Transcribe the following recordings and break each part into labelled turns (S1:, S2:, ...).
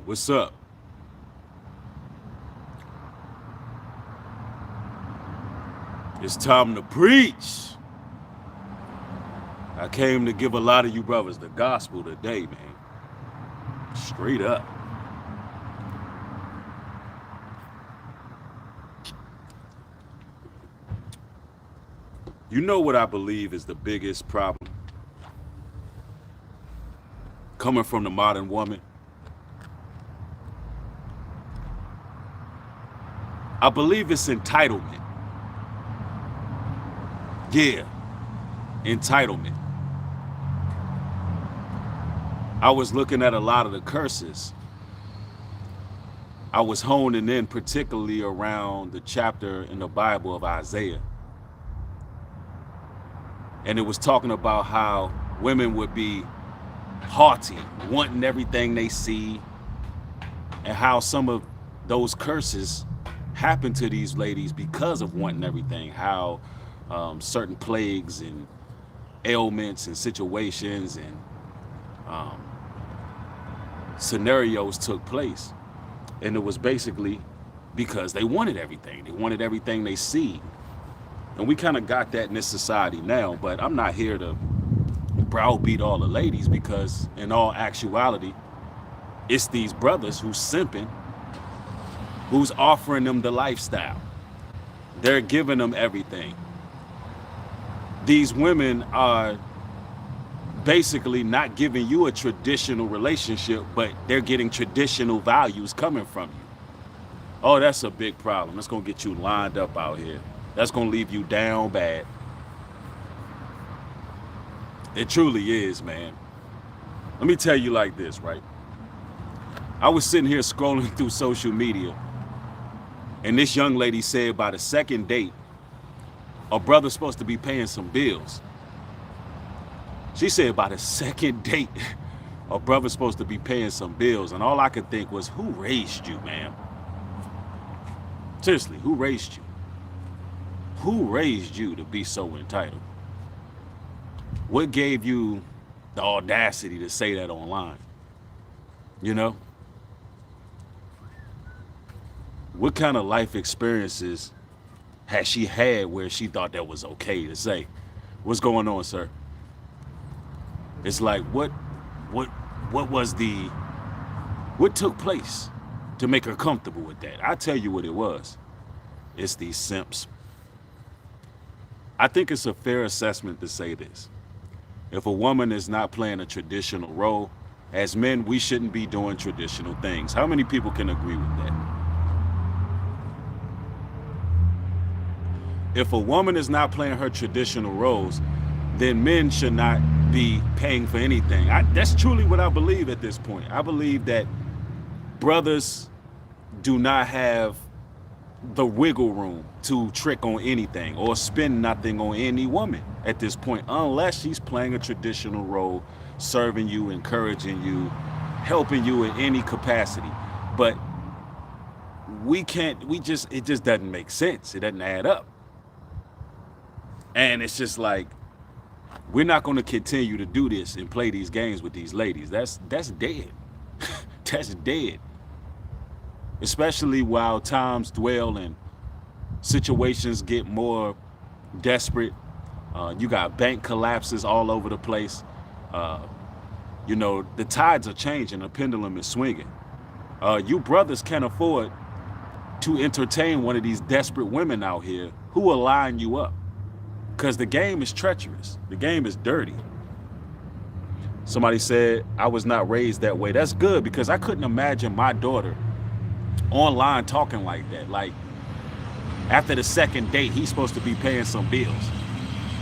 S1: What's up? It's time to preach. I came to give a lot of you brothers the gospel today, man. Straight up. You know what I believe is the biggest problem coming from the modern woman? I believe it's entitlement. Yeah, entitlement. I was looking at a lot of the curses. I was honing in particularly around the chapter in the Bible of Isaiah. And it was talking about how women would be haughty, wanting everything they see, and how some of those curses happen to these ladies because of wanting everything, how certain plagues and ailments and situations and scenarios took place. And it was basically because they wanted everything. They wanted everything they see. And we kind of got that in this society now, but I'm not here to browbeat all the ladies, because in all actuality, it's these brothers who's simping, who's offering them the lifestyle. They're giving them everything. These women are basically not giving you a traditional relationship, but they're getting traditional values coming from you. Oh, that's a big problem. That's going to get you lined up out here. That's going to leave you down bad. It truly is, man. Let me tell you like this, right? I was sitting here scrolling through social media, and this young lady said by the second date, a brother's supposed to be paying some bills. She said by the second date, a brother's supposed to be paying some bills. And all I could think was, who raised you, man? Seriously, who raised you? Who raised you to be so entitled? What gave you the audacity to say that online? You know? What kind of life experiences has she had where she thought that was okay to say? What's going on, sir? It's like, what took place to make her comfortable with that? I tell you what it was. It's these simps. I think it's a fair assessment to say this. If a woman is not playing a traditional role, as men, we shouldn't be doing traditional things. How many people can agree with that? If a woman is not playing her traditional roles, then men should not be paying for anything. That's truly what I believe at this point. I believe that brothers do not have the wiggle room to trick on anything or spend nothing on any woman at this point, unless she's playing a traditional role, serving you, encouraging you, helping you in any capacity. But it just doesn't make sense. It doesn't add up. And it's just like, we're not going to continue to do this and play these games with these ladies. That's dead. That's dead. Especially while times dwell and situations get more desperate. You got bank collapses all over the place. The tides are changing. The pendulum is swinging. You brothers can't afford to entertain one of these desperate women out here who will line you up. Because the game is treacherous. The game is dirty. Somebody said, I was not raised that way. That's good, because I couldn't imagine my daughter online talking like that. Like, after the second date, he's supposed to be paying some bills.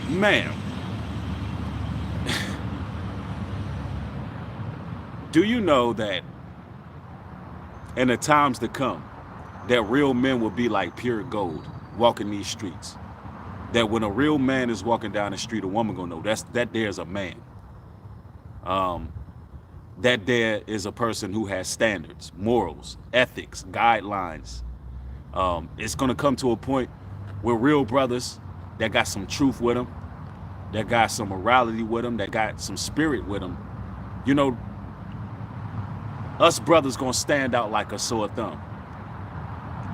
S1: Ma'am, do you know that in the times to come, that real men will be like pure gold walking these streets? That when a real man is walking down the street, a woman gonna know that there's a man. That there is a person who has standards, morals, ethics, guidelines. It's gonna come to a point where real brothers that got some truth with them, that got some morality with them, that got some spirit with them, Us brothers gonna stand out like a sore thumb.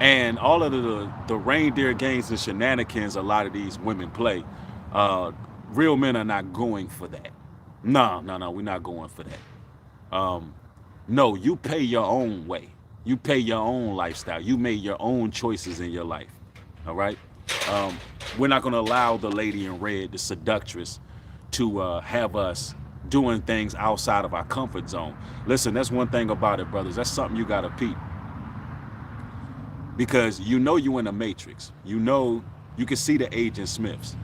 S1: And all of the reindeer games and shenanigans a lot of these women play, uh, real men are not going for that. No, no, no, we're not going for that. No, you pay your own way. You pay your own lifestyle. You made your own choices in your life. All right. Um, we're not going to allow the lady in red, the seductress, to have us doing things outside of our comfort zone. Listen, that's one thing about it, brothers. That's something you got to peep, because you know you in a matrix. You know you can see the Agent Smiths.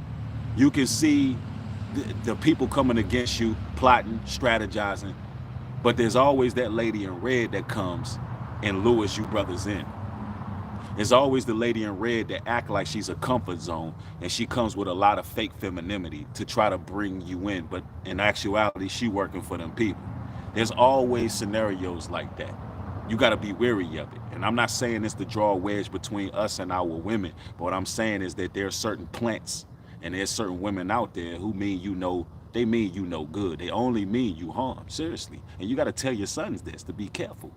S1: You can see the people coming against you, plotting, strategizing. But there's always that lady in red that comes and lures you brothers in. There's always the lady in red that act like she's a comfort zone, and she comes with a lot of fake femininity to try to bring you in. But in actuality, she working for them people. There's always scenarios like that. You got to be wary of it. And I'm not saying this to draw a wedge between us and our women, but what I'm saying is that there are certain plants and there's certain women out there who mean you know, they mean you no good. They only mean you harm, seriously. And you got to tell your sons this, to be careful.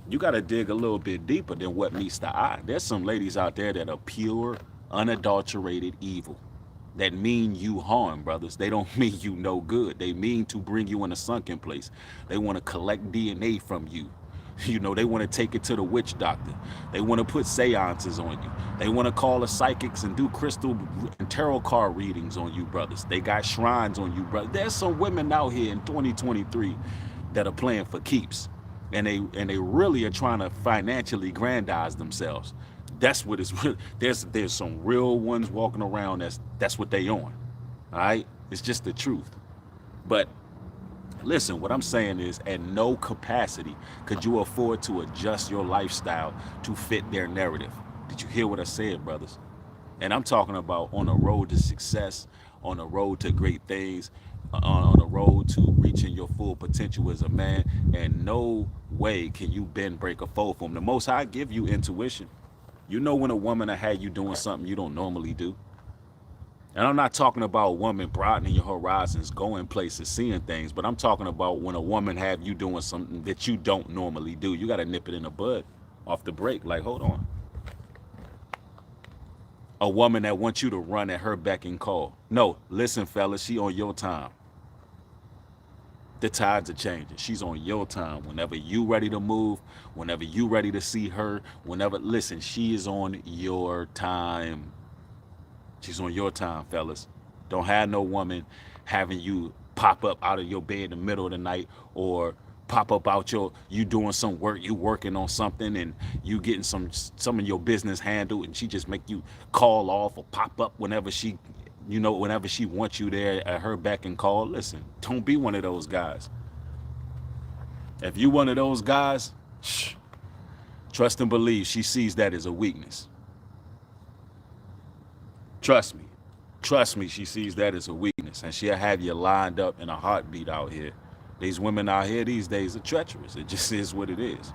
S1: You got to dig a little bit deeper than what meets the eye. There's some ladies out there that are pure, unadulterated evil, that mean you harm, brothers. They don't mean you no good. They mean to bring you in a sunken place. They want to collect DNA from you. You know, they want to take it to the witch doctor. They want to put seances on you. They want to call the psychics and do crystal and tarot card readings on you, brothers. They got shrines on you, brothers. There's some women out here in 2023 that are playing for keeps, and they really are trying to financially grandize themselves. That's what it's really. There's some real ones walking around that's what they on. All right, it's just the truth. But listen, what I'm saying is, at no capacity could you afford to adjust your lifestyle to fit their narrative. Did you hear what I said, brothers? And I'm talking about on a road to success, on a road to great things, on a road to reaching your full potential as a man. And no way can you bend, break, or fold from the Most High. Give you intuition. You know when a woman will have you doing something you don't normally do. And I'm not talking about a woman broadening your horizons, going places, seeing things, but I'm talking about when a woman have you doing something that you don't normally do. You got to nip it in the bud off the break. Like, hold on. A woman that wants you to run at her beck and call. No, listen, fellas, she on your time. The tides are changing. She's on your time. Whenever you ready to move, whenever you ready to see her, listen, she is on your time. She's on your time, fellas. Don't have no woman having you pop up out of your bed in the middle of the night, or pop up out you doing some work, you working on something, and you getting some of your business handled, and she just make you call off or pop up whenever whenever she wants you there at her beck and call. Listen, don't be one of those guys. If you one of those guys, trust and believe she sees that as a weakness. Trust me. Trust me, she sees that as a weakness, and she'll have you lined up in a heartbeat out here. These women out here these days are treacherous. It just is what it is.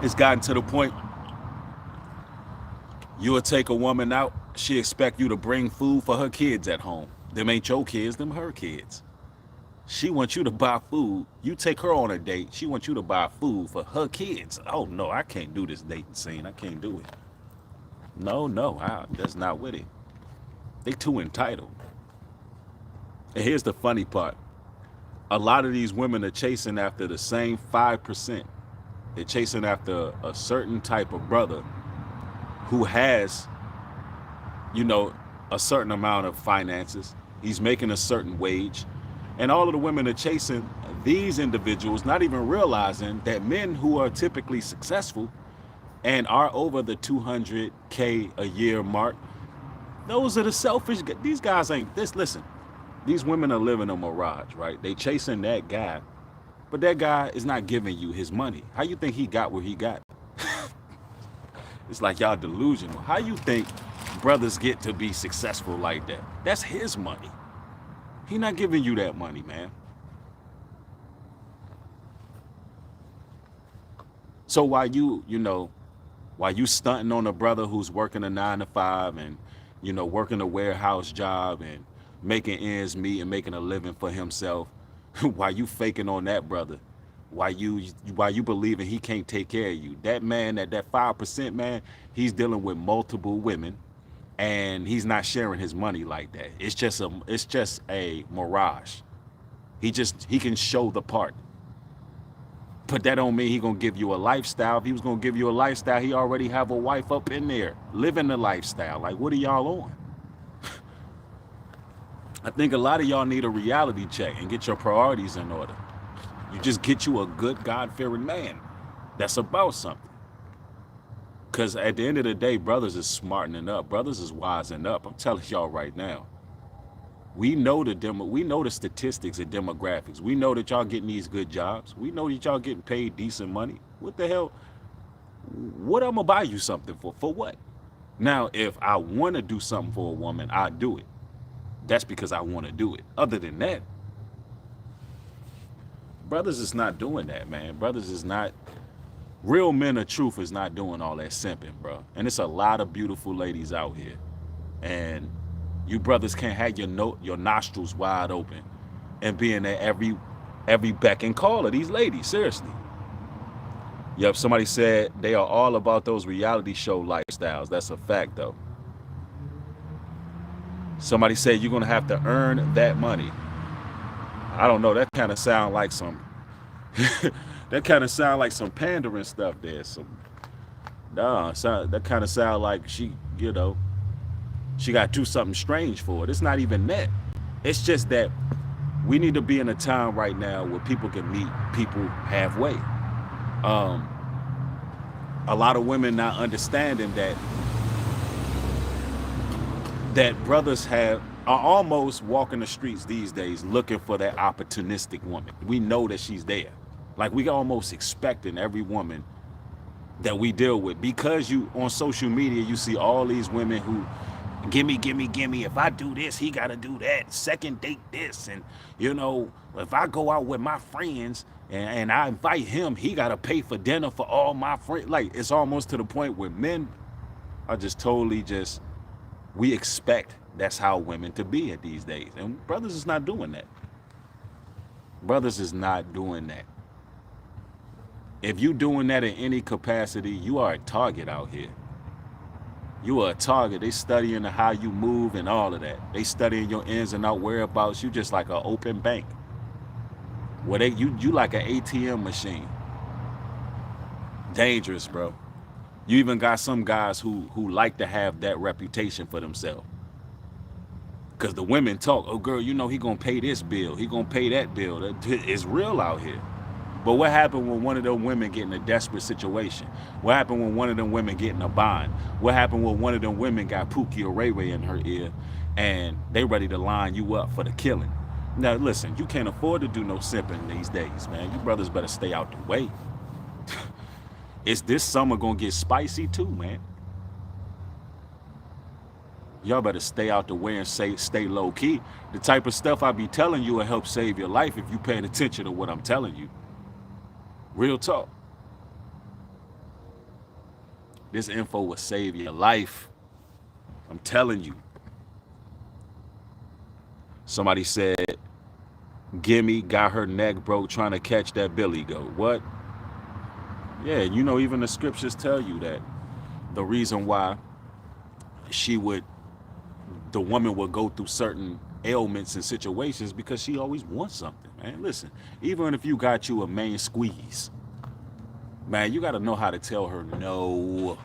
S1: It's gotten to the point you will take a woman out, she expect you to bring food for her kids at home. Them ain't your kids, them her kids. She wants you to buy food. You take her on a date, she wants you to buy food for her kids. Oh no, I can't do this dating scene. I can't do it. No, that's not with it. They too entitled. And here's the funny part. A lot of these women are chasing after the same 5%. They're chasing after a certain type of brother who has, a certain amount of finances. He's making a certain wage. And all of the women are chasing these individuals, not even realizing that men who are typically successful and are over the 200K a year mark, those are the selfish. These guys ain't this. Listen, these women are living a mirage, right? They chasing that guy, but that guy is not giving you his money. How you think he got where he got? It's like y'all delusional. How you think brothers get to be successful like that? That's his money. He not giving you that money, man. So while you stunting on a brother who's working a 9 to 5 and, working a warehouse job and making ends meet and making a living for himself, while you faking on that brother, while you believing he can't take care of you. That man, that 5% man, he's dealing with multiple women, and he's not sharing his money like that. It's just a mirage. He can show the part. But that don't mean he gonna give you a lifestyle. If he was gonna give you a lifestyle, he already have a wife up in there living the lifestyle. Like, what are y'all on? I think a lot of y'all need a reality check and get your priorities in order. You just get you a good God-fearing man that's about something. Because at the end of the day, brothers is smartening up. Brothers is wising up. I'm telling y'all right now. We know the statistics and demographics. We know that y'all getting these good jobs. We know that y'all getting paid decent money. What the hell? What I'm gonna buy you something for? For what? Now, if I want to do something for a woman, I do it. That's because I want to do it. Other than that, brothers is not doing that, man. Brothers is not. Real men of truth is not doing all that simping, bro. And it's a lot of beautiful ladies out here, and you brothers can't have your nostrils wide open and be in there every beck and call of these ladies. Seriously. Yep, somebody said they are all about those reality show lifestyles. That's a fact, though. Somebody said you're gonna have to earn that money. I don't know. That kind of sound like some. That kind of sound like some pandering stuff there. That kind of sound like she got to do something strange for it. It's not even that. It's just that we need to be in a time right now where people can meet people halfway. A lot of women not understanding that brothers are almost walking the streets these days looking for that opportunistic woman. We know that she's there. Like, we almost expecting every woman that we deal with, because you on social media, you see all these women who gimme. If I do this, he gotta do that. Second date this, and if I go out with my friends and I invite him, he gotta pay for dinner for all my friends. Like, it's almost to the point where men are just totally we expect that's how women to be at these days, and brothers is not doing that. Brothers is not doing that. If you doing that in any capacity, you are a target out here. You are a target. They studying how you move and all of that. They studying your ins and out whereabouts. You just like an open bank. Where you like an ATM machine. Dangerous, bro. You even got some guys who like to have that reputation for themselves. Because the women talk, oh girl, he gonna pay this bill. He gonna pay that bill. It's real out here. But what happened when one of them women get in a desperate situation? What happened when one of them women get in a bind? What happened when one of them women got Pookie or Ray Ray in her ear and they ready to line you up for the killing? Now listen, you can't afford to do no simping these days, man. You brothers better stay out the way. It's this summer gonna get spicy too, man. Y'all better stay out the way and stay low key. The type of stuff I be telling you will help save your life if you paying attention to what I'm telling you. Real talk. This info will save your life. I'm telling you. Somebody said, Gimme got her neck broke trying to catch that billy goat. What? Yeah, even the scriptures tell you that the reason why the woman would go through certain ailments and situations because she always wants something, man. Listen, even if you got you a main squeeze, man, you got to know how to tell her no.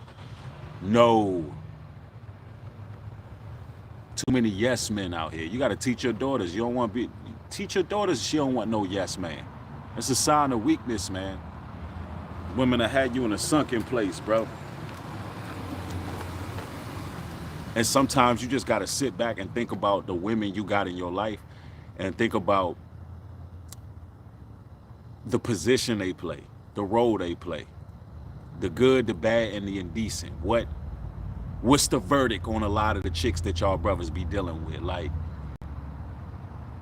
S1: Too many yes men out here. You got to teach your daughters. Teach your daughters she don't want no yes man. It's a sign of weakness, man. Women have had you in a sunken place, bro. And sometimes you just got to sit back and think about the women you got in your life and think about the position they play, the role they play, the good, the bad, and the indecent. What's the verdict on a lot of the chicks that y'all brothers be dealing with? Like,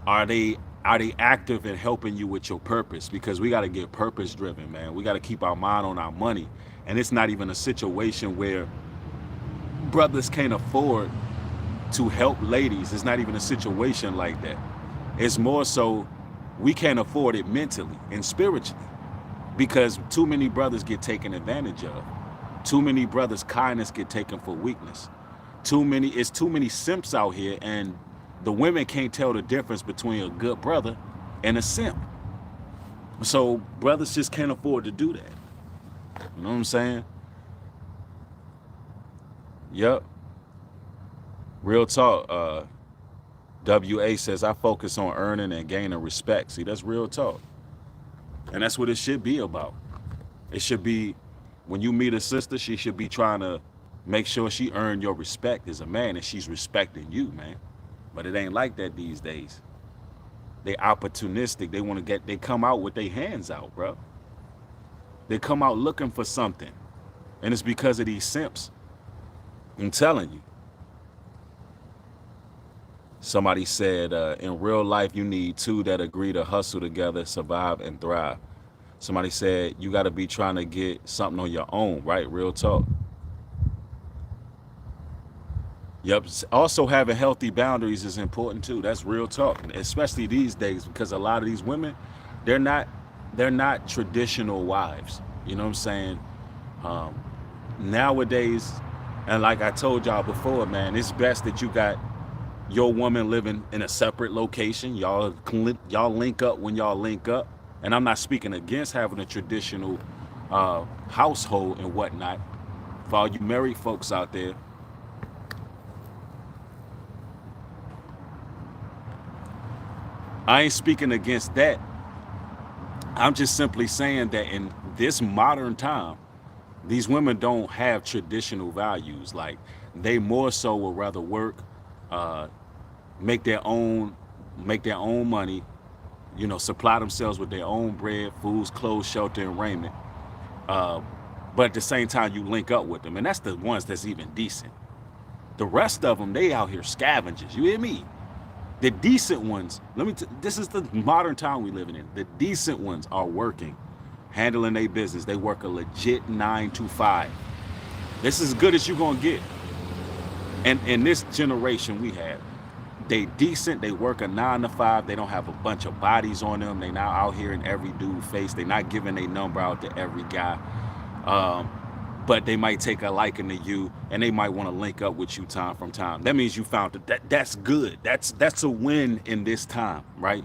S1: are they active in helping you with your purpose? Because we got to get purpose driven, man. We got to keep our mind on our money. And it's not even a situation where brothers can't afford to help ladies. It's not even a situation like that. It's more so we can't afford it mentally and spiritually because too many brothers get taken advantage of. Too many brothers' kindness get taken for weakness. It's too many simps out here, and the women can't tell the difference between a good brother and a simp. So brothers just can't afford to do that. You know what I'm saying? Yep. Real talk. WA says, I focus on earning and gaining respect. See, that's real talk. And that's what it should be about. It should be, when you meet a sister, she should be trying to make sure she earned your respect as a man and she's respecting you, man. But it ain't like that these days. They opportunistic. They come out with their hands out, bro. They come out looking for something. And it's because of these simps. I'm telling you. Somebody said, in real life, you need two that agree to hustle together, survive, and thrive. Somebody said, you got to be trying to get something on your own, right? Real talk. Yep. Also, having healthy boundaries is important, too. That's real talk, especially these days, because a lot of these women, they're not traditional wives. You know what I'm saying? Nowadays, and like I told y'all before, man, it's best that you got your woman living in a separate location. Y'all link up when y'all link up. And I'm not speaking against having a traditional household and whatnot. For all you married folks out there, I ain't speaking against that. I'm just simply saying that in this modern time, these women don't have traditional values. Like, they more so would rather work, make their own money, you know, supply themselves with their own bread, foods, clothes, shelter, and raiment. But at the same time, you link up with them, and that's the ones that's even decent. The rest of them, they out here scavengers. You hear me? The decent ones, this is the modern time we living in. The decent ones are working, handling their business. They work a legit 9 to 5. This is as good as you're gonna get. And in this generation we have, they decent, they work a 9 to 5, they don't have a bunch of bodies on them, they not out here in every dude's face, they not giving their number out to every guy. But they might take a liking to you and they might want to link up with you time from time. That means you found that's good. That's a win in this time, right?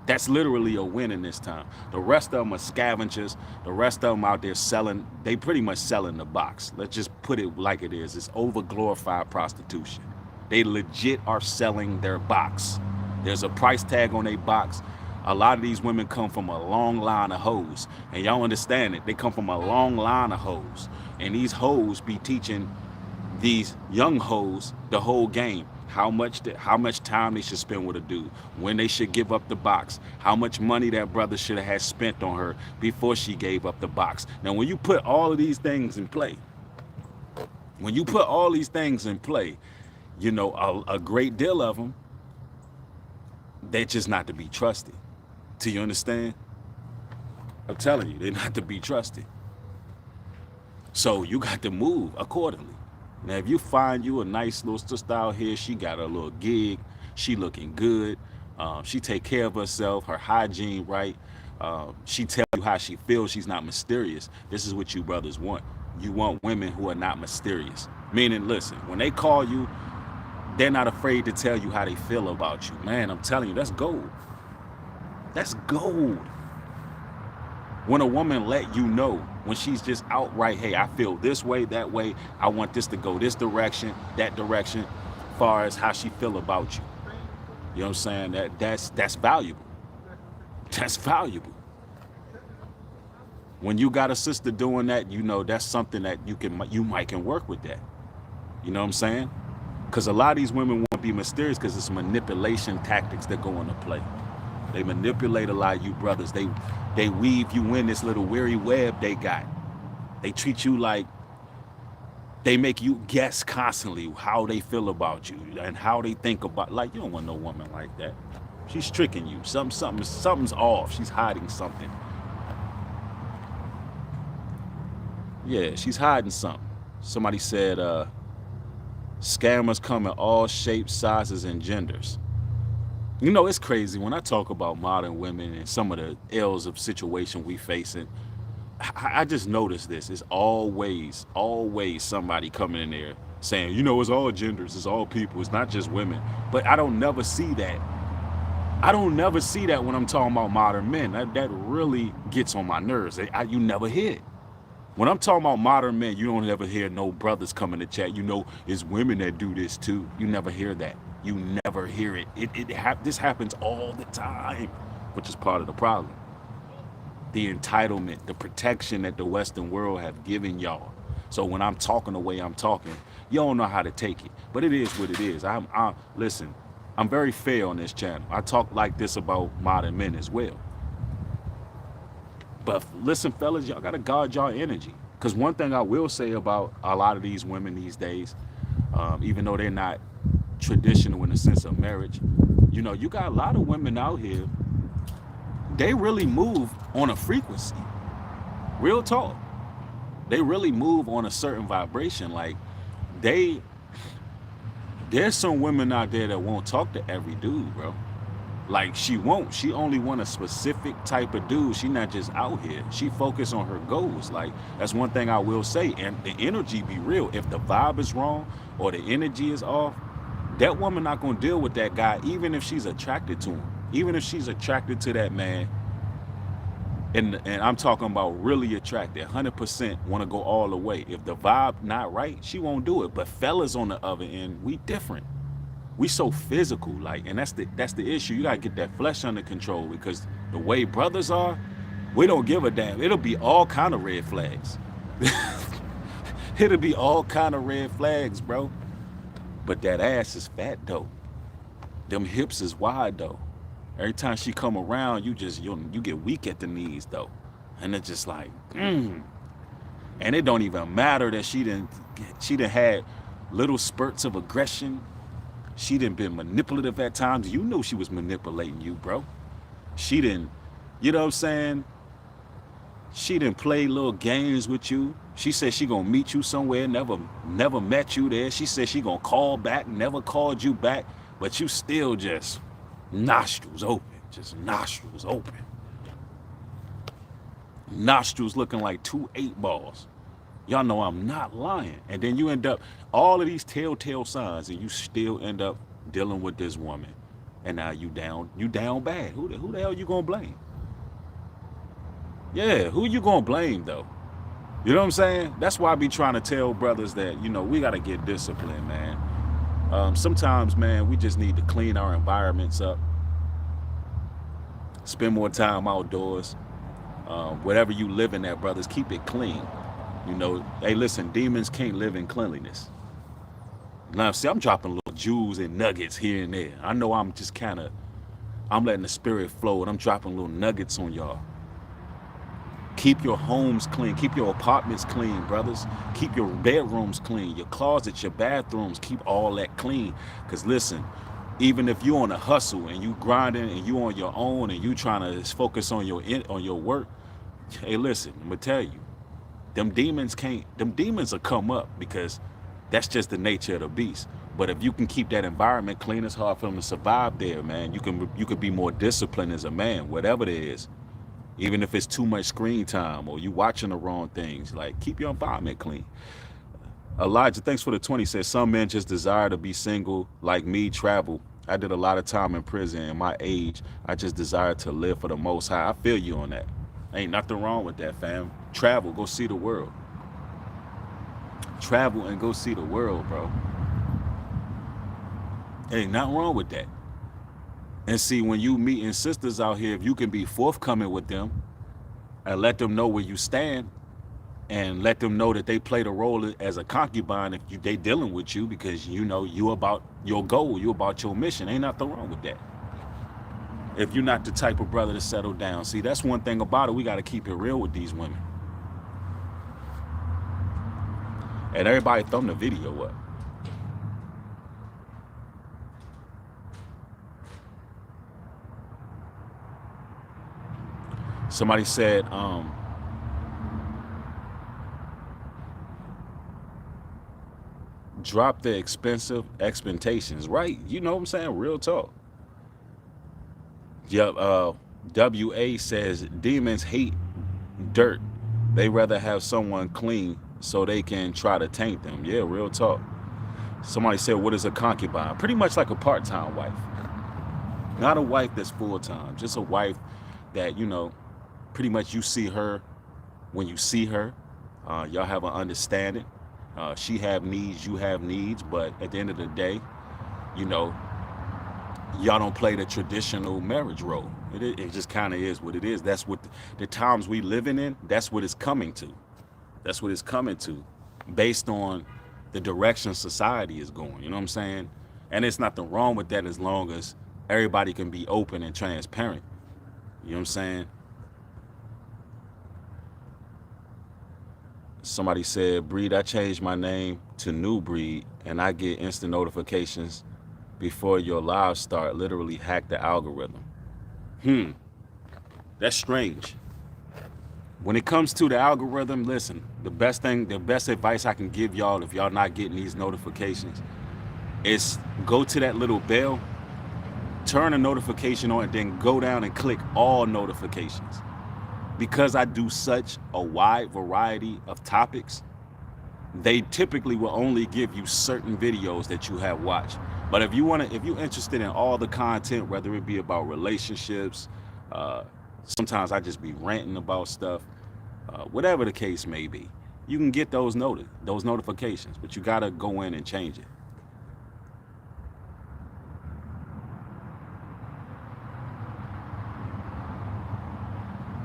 S1: That's literally a win in this time. The rest of them are scavengers. The rest of them out there selling, they pretty much selling the box. Let's just put it like it is. It's over glorified prostitution. They legit are selling their box. There's a price tag on their box. A lot of these women come from a long line of hoes. And y'all understand it. They come from a long line of hoes. And these hoes be teaching these young hoes the whole game. How much time they should spend with a dude, when they should give up the box, how much money that brother should have had spent on her before she gave up the box. Now, when you put all of these things in play, you know, a great deal of them, they're just not to be trusted. Do you understand? I'm telling you, they're not to be trusted. So you got to move accordingly. Now, if you find you a nice little sister out here, she got a little gig, she looking good, she take care of herself, her hygiene right, she tell you how she feels, she's not mysterious. This is what you brothers want. You want women who are not mysterious. Meaning, listen, when they call you, they're not afraid to tell you how they feel about you. Man, I'm telling you, that's gold. That's gold. When a woman let you know, when she's just outright, hey, I feel this way, that way, I want this to go this direction, that direction, as far as how she feel about you. You know what I'm saying? That's valuable. That's valuable. When you got a sister doing that, you know that's something that you might can work with that. You know what I'm saying? Because a lot of these women want to be mysterious because it's manipulation tactics that go into play. They manipulate a lot of you brothers. They weave you in this little weary web they got. They treat you like, they make you guess constantly how they feel about you and how they think about, like, you don't want no woman like that. She's tricking you. Something's off. She's hiding something. Yeah, she's hiding something. Somebody said, Scammers come in all shapes, sizes, and genders. You know, it's crazy when I talk about modern women and some of the ills of situation we facing. I just noticed this. It's always somebody coming in there saying, you know, it's all genders, it's all people, it's not just women. But I don't never see that. I don't never see that when I'm talking about modern men. That really gets on my nerves. You never hear it. When I'm talking about modern men, you don't ever hear no brothers coming to chat. You know, it's women that do this too. You never hear that. You never hear it. This happens all the time, which is part of the problem. The entitlement, the protection that the Western world have given y'all. So when I'm talking the way I'm talking, you don't know how to take it. But it is what it is. Listen, I'm very fair on this channel. I talk like this about modern men as well. But listen, fellas, y'all gotta guard y'all energy. Because one thing I will say about a lot of these women these days, even though they're not traditional in the sense of marriage, you know, you got a lot of women out here, they really move on a frequency. Real talk. They really move on a certain vibration. Like, there's some women out there that won't talk to every dude, bro. Like, she only want a specific type of dude. She not just out here. She focus on her goals. Like, that's one thing I will say. And the energy be real. If the vibe is wrong or the energy is off, that woman not gonna deal with that guy, even if she's attracted to him. Even if she's attracted to that man. And I'm talking about really attracted, 100% want to go all the way. If the vibe not right, she won't do it. But fellas on the other end, we different. We so physical, like, and that's the issue. You gotta get that flesh under control, because the way brothers are, we don't give a damn. It'll be all kind of red flags. It'll be all kind of red flags, bro. But that ass is fat though. Them hips is wide though. Every time she come around, you get weak at the knees though, and it's just like, And it don't even matter that she done had little spurts of aggression. She done been manipulative at times. You know she was manipulating you, bro. She didn't, you know what I'm saying? She didn't play little games with you. She said she gonna meet you somewhere, never met you there. She said she gonna call back, never called you back, but you still just nostrils open, just nostrils open. Nostrils looking like 2 8-balls. Y'all know I'm not lying. And then you end up, all of these telltale signs, and you still end up dealing with this woman. And now you down bad. Who the hell you gonna blame? Yeah, who you gonna blame though? You know what I'm saying? That's why I be trying to tell brothers that, you know, we gotta get disciplined, man. Sometimes, man, we just need to clean our environments up. Spend more time outdoors. Whatever you live in at, brothers, keep it clean. You know, hey, listen, demons can't live in cleanliness. Now, see, I'm dropping little jewels and nuggets here and there. I know I'm letting the spirit flow, and I'm dropping little nuggets on y'all. Keep your homes clean. Keep your apartments clean, brothers. Keep your bedrooms clean, your closets, your bathrooms. Keep all that clean. Because listen, even if you're on a hustle and you grinding and you on your own and you trying to focus on your work, hey, listen, I'm going to tell you, them demons will come up, because that's just the nature of the beast. But if you can keep that environment clean, it's hard for them to survive there, man. You could be more disciplined as a man, whatever it is. Even if it's too much screen time or you watching the wrong things, like, keep your environment clean. Elijah, thanks for the 20, says some men just desire to be single, like me, travel. I did a lot of time in prison. In my age, I just desire to live for the Most High. I feel you on that. Ain't nothing wrong with that, fam. Travel, go see the world. Travel and go see the world, bro. Ain't nothing wrong with that. And see, when you meeting sisters out here, if you can be forthcoming with them and let them know where you stand, and let them know that they play the role as a concubine if they dealing with you, because you know you about your goal, you about your mission. Ain't nothing wrong with that. If you're not the type of brother to settle down. See, that's one thing about it. We got to keep it real with these women. And everybody thumb the video up. Somebody said, Drop the expensive expectations, right? You know what I'm saying? Real talk. Yep. WA says demons hate dirt. They rather have someone clean so they can try to taint them. Yeah, real talk. Somebody said, what is a concubine? Pretty much like a part-time wife. Not a wife that's full-time. Just a wife that, you know, pretty much you see her when you see her. Y'all have an understanding. She have needs, you have needs. But at the end of the day, you know, y'all don't play the traditional marriage role. It just kind of is what it is. That's what the times we living in, that's what it's coming to. That's what it's coming to, based on the direction society is going. You know what I'm saying? And it's nothing wrong with that as long as everybody can be open and transparent. You know what I'm saying? Somebody said, Breed, I changed my name to New Breed and I get instant notifications before your live start. Literally hack the algorithm. That's strange. When it comes to the algorithm, listen, the best advice I can give y'all if y'all not getting these notifications is go to that little bell, turn a notification on, and then go down and click all notifications. Because I do such a wide variety of topics, they typically will only give you certain videos that you have watched. But if you're interested in all the content, whether it be about relationships, sometimes I just be ranting about stuff, whatever the case may be, you can get those notifications, but you gotta go in and change it.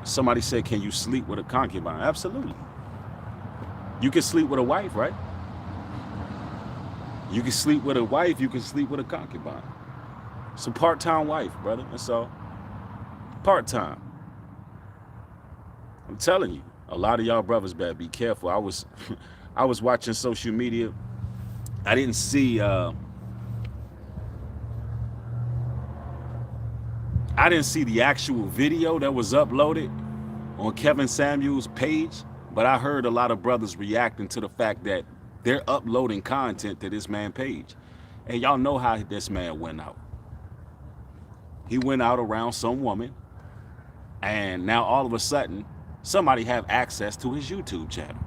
S1: Somebody said, can you sleep with a concubine? Absolutely. You can sleep with a wife, right? You can sleep with a wife, you can sleep with a concubine. It's a part-time wife, brother, that's all. Part-time. I'm telling you, a lot of y'all brothers better be careful. I was watching social media. I didn't see the actual video that was uploaded on Kevin Samuel's page, but I heard a lot of brothers reacting to the fact that they're uploading content to this man's page. And y'all know how this man went out. He went out around some woman, and now all of a sudden, somebody have access to his YouTube channel.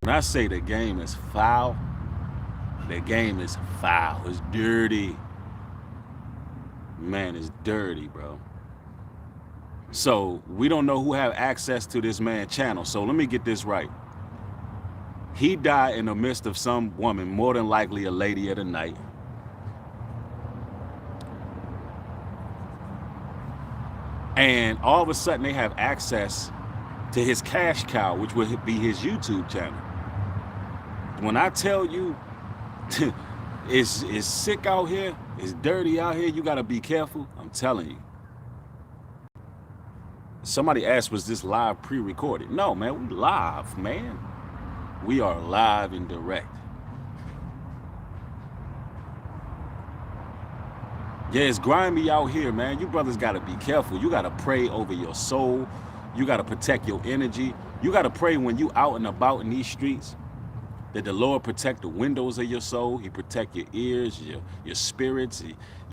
S1: When I say the game is foul, the game is foul. It's dirty. Man, it's dirty, bro. So we don't know who have access to this man's channel. So let me get this right. He died in the midst of some woman, more than likely a lady of the night. And all of a sudden they have access to his cash cow, which would be his YouTube channel. When I tell you, it's sick out here, it's dirty out here, you gotta be careful, I'm telling you. Somebody asked, was this live pre-recorded? No, man, we live, man. We are live and direct. Yeah, it's grimy out here, man. You brothers gotta be careful. You gotta pray over your soul. You gotta protect your energy. You gotta pray when you out and about in these streets that the Lord protect the windows of your soul. He protect your ears, your spirits,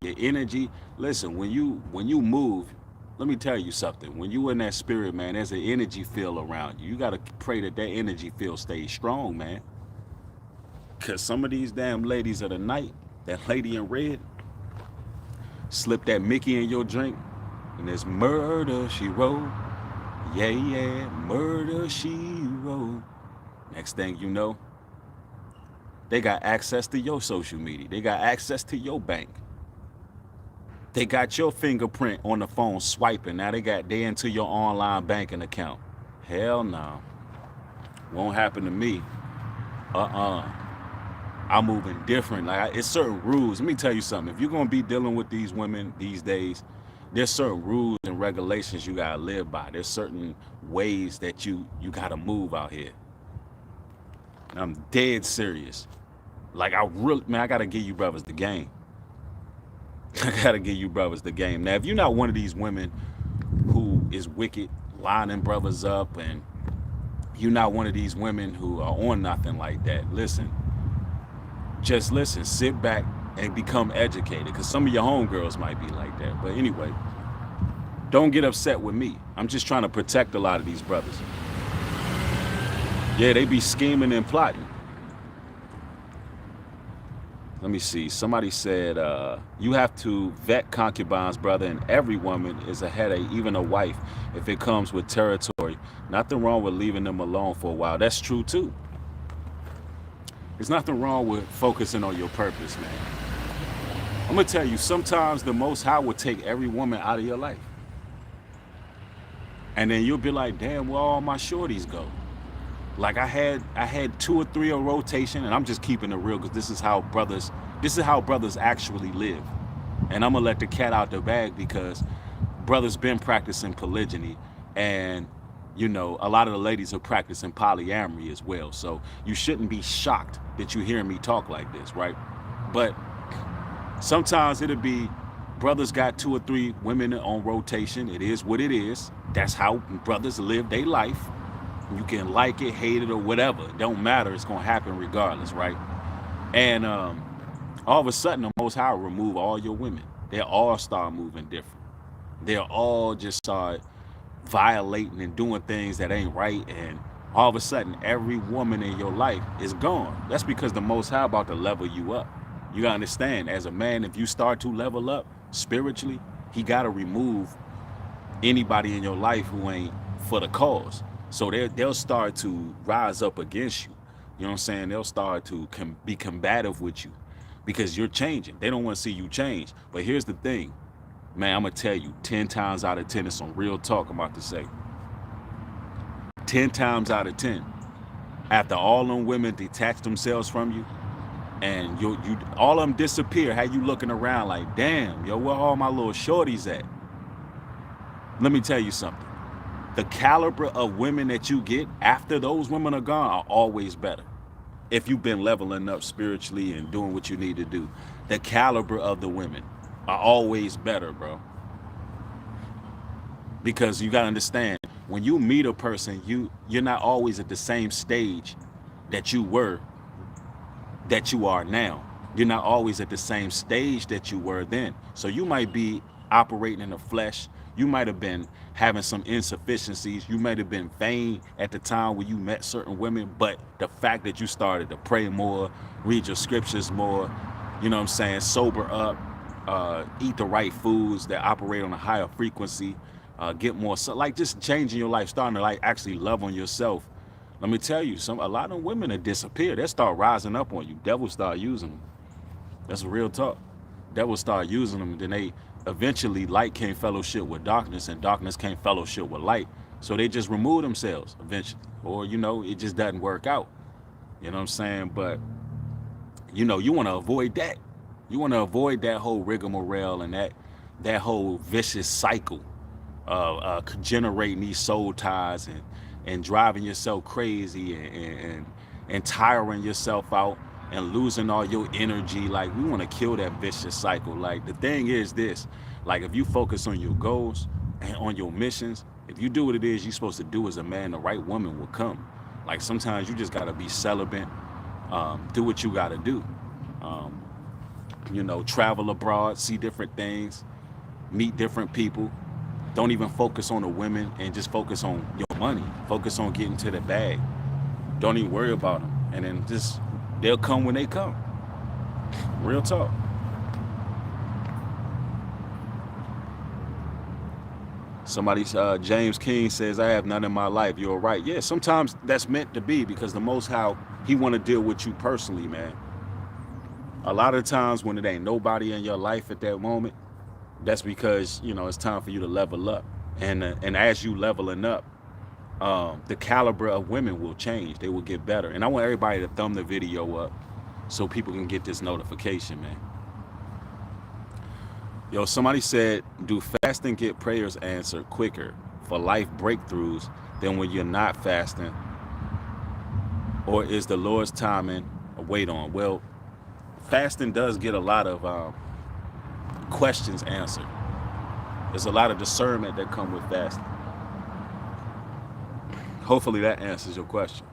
S1: your energy. Listen, when you move, let me tell you something. When you in that spirit, man, there's an energy field around you. You gotta pray that energy field stays strong, man. Cause some of these damn ladies of the night, that lady in red, slip that Mickey in your drink, and there's murder, she wrote. Yeah, yeah, murder, she wrote. Next thing you know, they got access to your social media. They got access to your bank. They got your fingerprint on the phone swiping. Now they into your online banking account. Hell no. Won't happen to me. I'm moving different. Like, it's certain rules. Let me tell you something. If you're gonna be dealing with these women these days, there's certain rules and regulations you gotta live by. There's certain ways that you gotta move out here. And I'm dead serious. Like, I gotta give you brothers the game. I gotta give you brothers the game. Now, if you're not one of these women who is wicked, lining brothers up and you're not one of these women who are on nothing like that. Listen, just listen, sit back and become educated, because some of your homegirls might be like that. But anyway, don't get upset with me. I'm just trying to protect a lot of these brothers. Yeah, they be scheming and plotting. Let me see. Somebody said, you have to vet concubines, brother, and every woman is a headache, even a wife, if it comes with territory. Nothing wrong with leaving them alone for a while. That's true, too. There's nothing wrong with focusing on your purpose, man. I'm going to tell you, sometimes the Most High will take every woman out of your life. And then you'll be like, damn, where all my shorties go? Like I had 2 or 3 on rotation, and I'm just keeping it real because this is how brothers actually live. And I'm gonna let the cat out the bag because brothers been practicing polygyny, and you know, a lot of the ladies are practicing polyamory as well. So you shouldn't be shocked that you hear me talk like this, right? But sometimes it'll be brothers got 2 or 3 women on rotation. It is what it is. That's how brothers live their life. You can like it, hate it, or whatever. It don't matter. It's going to happen regardless, right? And all of a sudden, the Most High will remove all your women. They'll all start moving different. They'll all just start violating and doing things that ain't right. And all of a sudden, every woman in your life is gone. That's because the Most High about to level you up. You got to understand, as a man, if you start to level up spiritually, he got to remove anybody in your life who ain't for the cause. So they'll start to rise up against you. You know what I'm saying? They'll start to be combative with you because you're changing. They don't want to see you change. But here's the thing, man, I'm going to tell you, 10 times out of 10, it's some real talk I'm about to say. 10 times out of 10, after all them women detach themselves from you and you all of them disappear, how you looking around like, damn, yo, where all my little shorties at? Let me tell you something. The caliber of women that you get after those women are gone are always better. If you've been leveling up spiritually and doing what you need to do, the caliber of the women are always better, bro. Because you gotta understand, when you meet a person, you're not always at the same stage that you were, that you are now. You're not always at the same stage that you were then. So you might be operating in the flesh. You might have been having some insufficiencies. You might have been vain at the time when you met certain women, but the fact that you started to pray more, read your scriptures more, you know what I'm saying, sober up, eat the right foods that operate on a higher frequency, get more, so like just changing your life, starting to like actually love on yourself. Let me tell you, a lot of them women have disappeared. They start rising up on you. Devils start using them. That's real talk. Devils start using them, and then they eventually, light can't fellowship with darkness, and darkness can't fellowship with light. So they just remove themselves eventually, or you know, it just doesn't work out. You know what I'm saying? But you know, you want to avoid that. You want to avoid that whole rigmarole and that whole vicious cycle of generating these soul ties and driving yourself crazy and tiring yourself out and losing all your energy. Like, we want to kill that vicious cycle. Like, the thing is this, like, if you focus on your goals and on your missions, if you do what it is you're supposed to do as a man, the right woman will come. Like, sometimes you just got to be celibate, do what you got to do. You know, travel abroad, see different things, meet different people. Don't even focus on the women and just focus on your money. Focus on getting to the bag. Don't even worry about them. And then just, they'll come when they come. Real talk. Somebody, James King says, I have none in my life. You're right. Yeah, sometimes that's meant to be, because the Most High, he want to deal with you personally, man. A lot of times when it ain't nobody in your life at that moment, that's because, you know, it's time for you to level up. And as you leveling up, the caliber of women will change. They will get better. And I want everybody to thumb the video up so people can get this notification, man. Yo, somebody said, do fasting get prayers answered quicker for life breakthroughs than when you're not fasting? Or is the Lord's timing a wait on? Well, fasting does get a lot of questions answered. There's a lot of discernment that come with fasting. Hopefully that answers your question.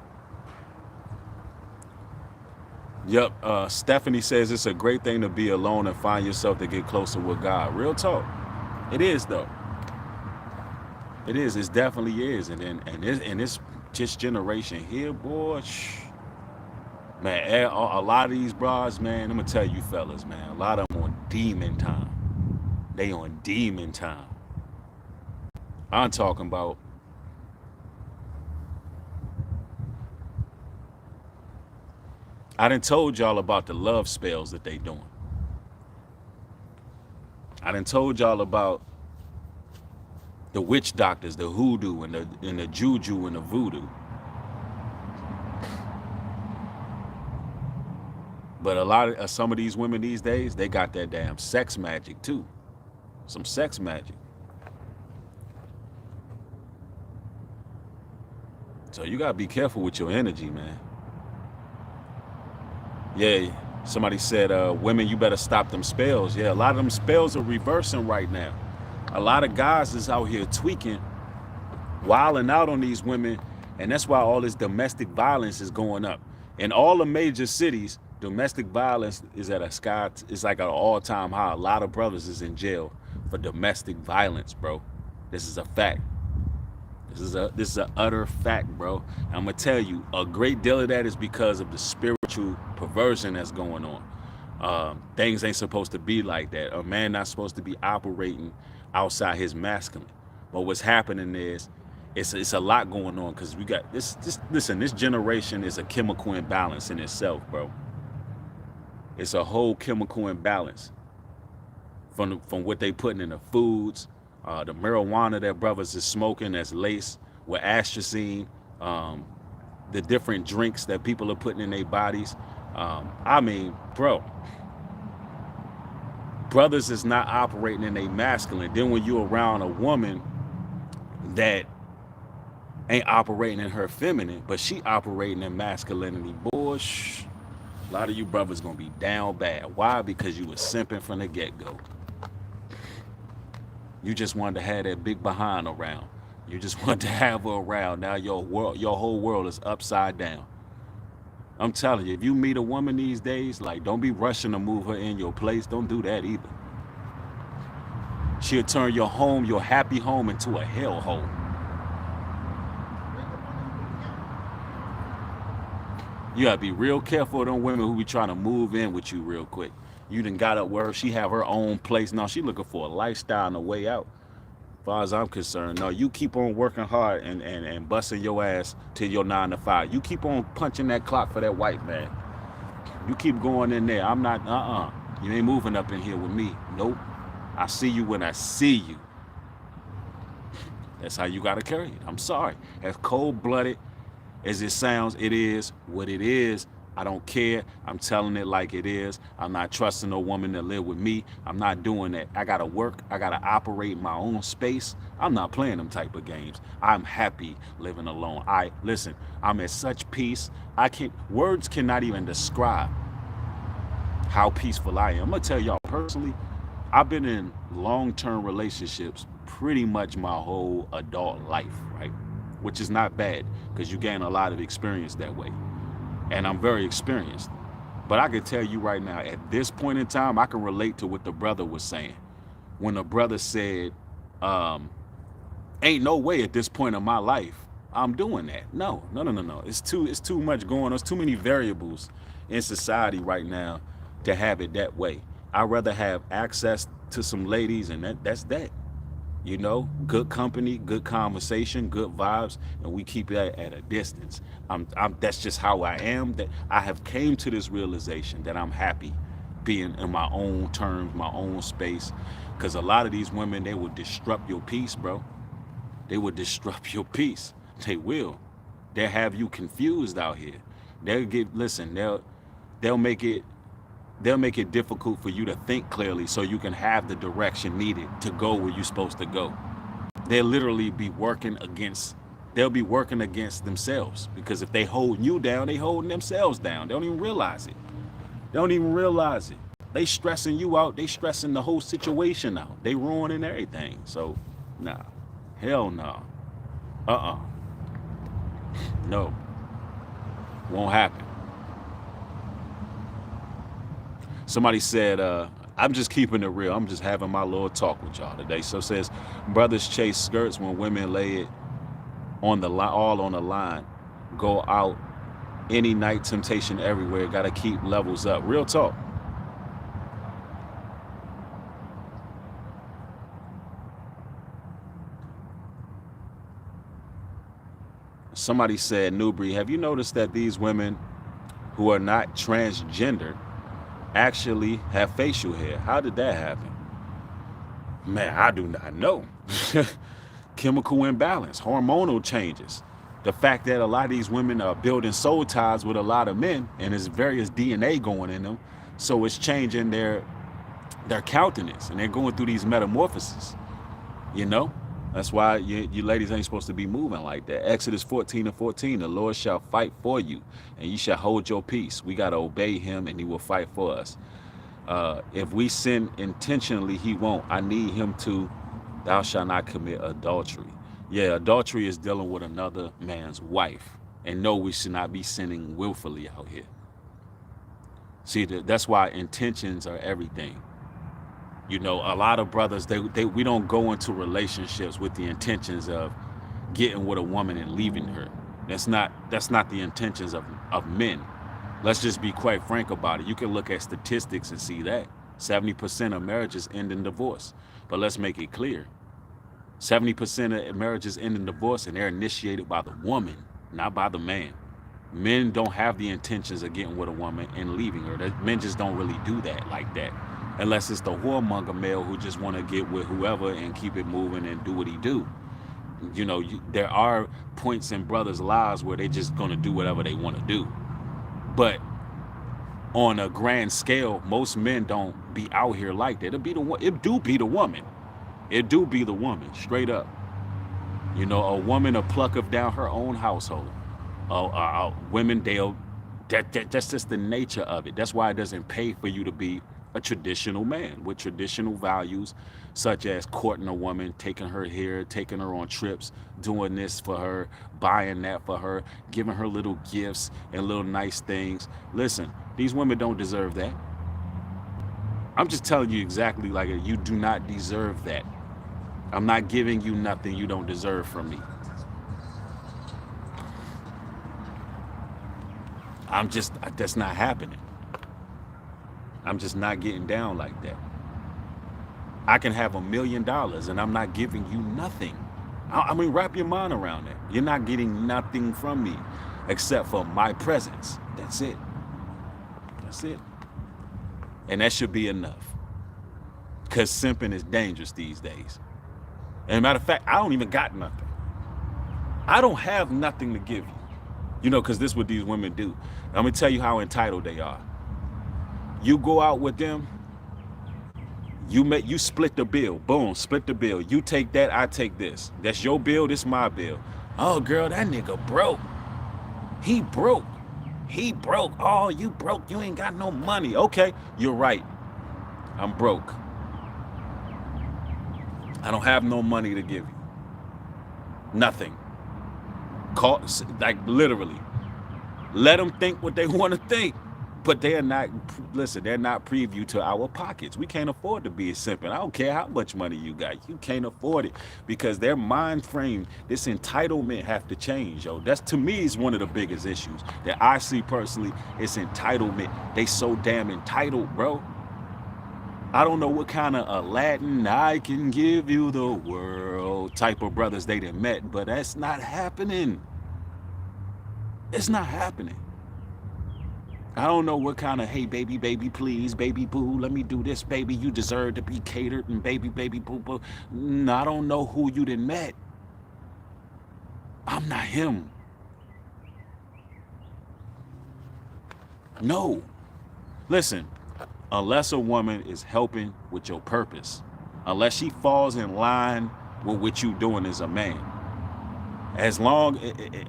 S1: Yep. Stephanie says it's a great thing to be alone and find yourself to get closer with God. Real talk. It is though. It is. It definitely is. And this just generation here, boy. Man, a lot of these bras, man. I'm gonna tell you, fellas, man. A lot of them on demon time. They on demon time. I'm talking about. I done told y'all about the love spells that they doing. I done told y'all about the witch doctors, the hoodoo and the juju and the voodoo. But a lot of some of these women these days, they got that damn sex magic too. Some sex magic. So you gotta be careful with your energy, man. Yeah, somebody said, women, you better stop them spells. Yeah, a lot of them spells are reversing right now. A lot of guys is out here tweaking, wilding out on these women, and that's why all this domestic violence is going up. In all the major cities, domestic violence is at it's like an all-time high. A lot of brothers is in jail for domestic violence, bro. This is a fact. This is an utter fact, bro. And I'm gonna tell you, a great deal of that is because of the spiritual perversion that's going on. Things ain't supposed to be like that. A man not supposed to be operating outside his masculine. But what's happening is, it's a lot going on because we got this. Listen, this generation is a chemical imbalance in itself, bro. It's a whole chemical imbalance from what they putting in the foods. The marijuana that brothers is smoking that's laced with astrazine, the different drinks that people are putting in their bodies. I mean, bro, brothers is not operating in their masculine. Then when you're around a woman that ain't operating in her feminine, but she operating in masculinity, boy, a lot of you brothers gonna be down bad. Why? Because you was simping from the get-go. You just wanted to have that big behind around. You just wanted to have her around. Now your whole world is upside down. I'm telling you, if you meet a woman these days, like, don't be rushing to move her in your place. Don't do that either. She'll turn your home, your happy home, into a hellhole. You gotta be real careful of them women who be trying to move in with you real quick. You done got up where she have her own place. Now she looking for a lifestyle and a way out. As far as I'm concerned, no, you keep on working hard and busting your ass till your 9 to 5. You keep on punching that clock for that white man. You keep going in there. I'm not, you ain't moving up in here with me. Nope. I see you when I see you. That's how you gotta carry it. I'm sorry. As cold-blooded as it sounds, it is what it is. I don't care. I'm telling it like it is. I'm not trusting no woman to live with me. I'm not doing that. I gotta work. I gotta operate in my own space. I'm not playing them type of games. I'm happy living alone. Listen, I'm at such peace. Words cannot even describe how peaceful I am. I'm gonna tell y'all personally, I've been in long-term relationships pretty much my whole adult life, right? Which is not bad because you gain a lot of experience that way. And I'm very experienced. But I can tell you right now, at this point in time, I can relate to what the brother was saying. When the brother said, ain't no way at this point in my life I'm doing that. No. It's too much going on. There's too many variables in society right now to have it that way. I'd rather have access to some ladies, and that's that. You know, good company, good conversation, good vibes, and we keep that at a distance. That's just how I am. That I have came to this realization that I'm happy being in my own terms, my own space. Because a lot of these women, they will disrupt your peace, bro. They will disrupt your peace. They will. They'll have you confused out here. They'll make it difficult for you to think clearly so you can have the direction needed to go where you're supposed to go. They'll literally be working against themselves, because if they hold you down, they holding themselves down. They don't even realize it. They stressing you out. They stressing the whole situation out. They ruining everything. So, nah. Hell no. No, won't happen. Somebody said, I'm just keeping it real. I'm just having my little talk with y'all today. So it says, brothers chase skirts when women lay it on the line, all on the line. Go out any night, temptation everywhere. Got to keep levels up. Real talk. Somebody said, Newbury, have you noticed that these women who are not transgender actually have facial hair? How did that happen? Man, I do not know. Chemical imbalance, hormonal changes. The fact that a lot of these women are building soul ties with a lot of men, and there's various DNA going in them, so it's changing their countenance, and they're going through these metamorphoses. You know, that's why you ladies ain't supposed to be moving like that. Exodus 14:14, the Lord shall fight for you, and you shall hold your peace. We gotta obey Him, and He will fight for us. If we sin intentionally, He won't. I need Him to. Thou shalt not commit adultery. Yeah, adultery is dealing with another man's wife. And no, we should not be sinning willfully out here. See, that's why intentions are everything. You know, a lot of brothers, we don't go into relationships with the intentions of getting with a woman and leaving her. That's not the intentions of men. Let's just be quite frank about it. You can look at statistics and see that 70% of marriages end in divorce. But let's make it clear. 70% of marriages end in divorce, and they're initiated by the woman, not by the man. Men don't have the intentions of getting with a woman and leaving her. Men just don't really do that like that. Unless it's the whoremonger male who just want to get with whoever and keep it moving and do what he do. You know, there are points in brothers' lives where they're just going to do whatever they want to do. But on a grand scale, most men don't be out here like that. It do be the woman. It do be the woman, straight up. You know, a woman will pluck up down her own household. Women, that's just the nature of it. That's why it doesn't pay for you to be a traditional man with traditional values, such as courting a woman, taking her here, taking her on trips, doing this for her, buying that for her, giving her little gifts and little nice things. Listen, these women don't deserve that. I'm just telling you exactly like it. You do not deserve that. I'm not giving you nothing you don't deserve from me. That's not happening. I'm just not getting down like that. I can have $1 million and I'm not giving you nothing. I mean, wrap your mind around that. You're not getting nothing from me except for my presence. That's it. That's it. And that should be enough. Because simping is dangerous these days. And matter of fact, I don't even got nothing. I don't have nothing to give you. You know, because this is what these women do. I'm going to tell you how entitled they are. You go out with them, you split the bill. Boom, split the bill. You take that, I take this. That's your bill, this my bill. Oh, girl, that nigga broke. He broke. He broke. Oh, you broke. You ain't got no money. Okay, you're right. I'm broke. I don't have no money to give you. Nothing. Call, like literally. Let them think what they want to think. But they're not, listen, they're not preview to our pockets. We can't afford to be a simp. And I don't care how much money you got. You can't afford it because their mind frame, this entitlement have to change, yo. That's, to me, is one of the biggest issues that I see personally. It's entitlement. They so damn entitled, bro. I don't know what kind of Aladdin, I can give you the world type of brothers they done met, but that's not happening. It's not happening. I don't know what kind of, hey, baby, please, baby, boo, let me do this, baby, you deserve to be catered, and baby, boo, boo. No, I don't know who you done met. I'm not him. No. Listen, unless a woman is helping with your purpose, unless she falls in line with what you doing as a man,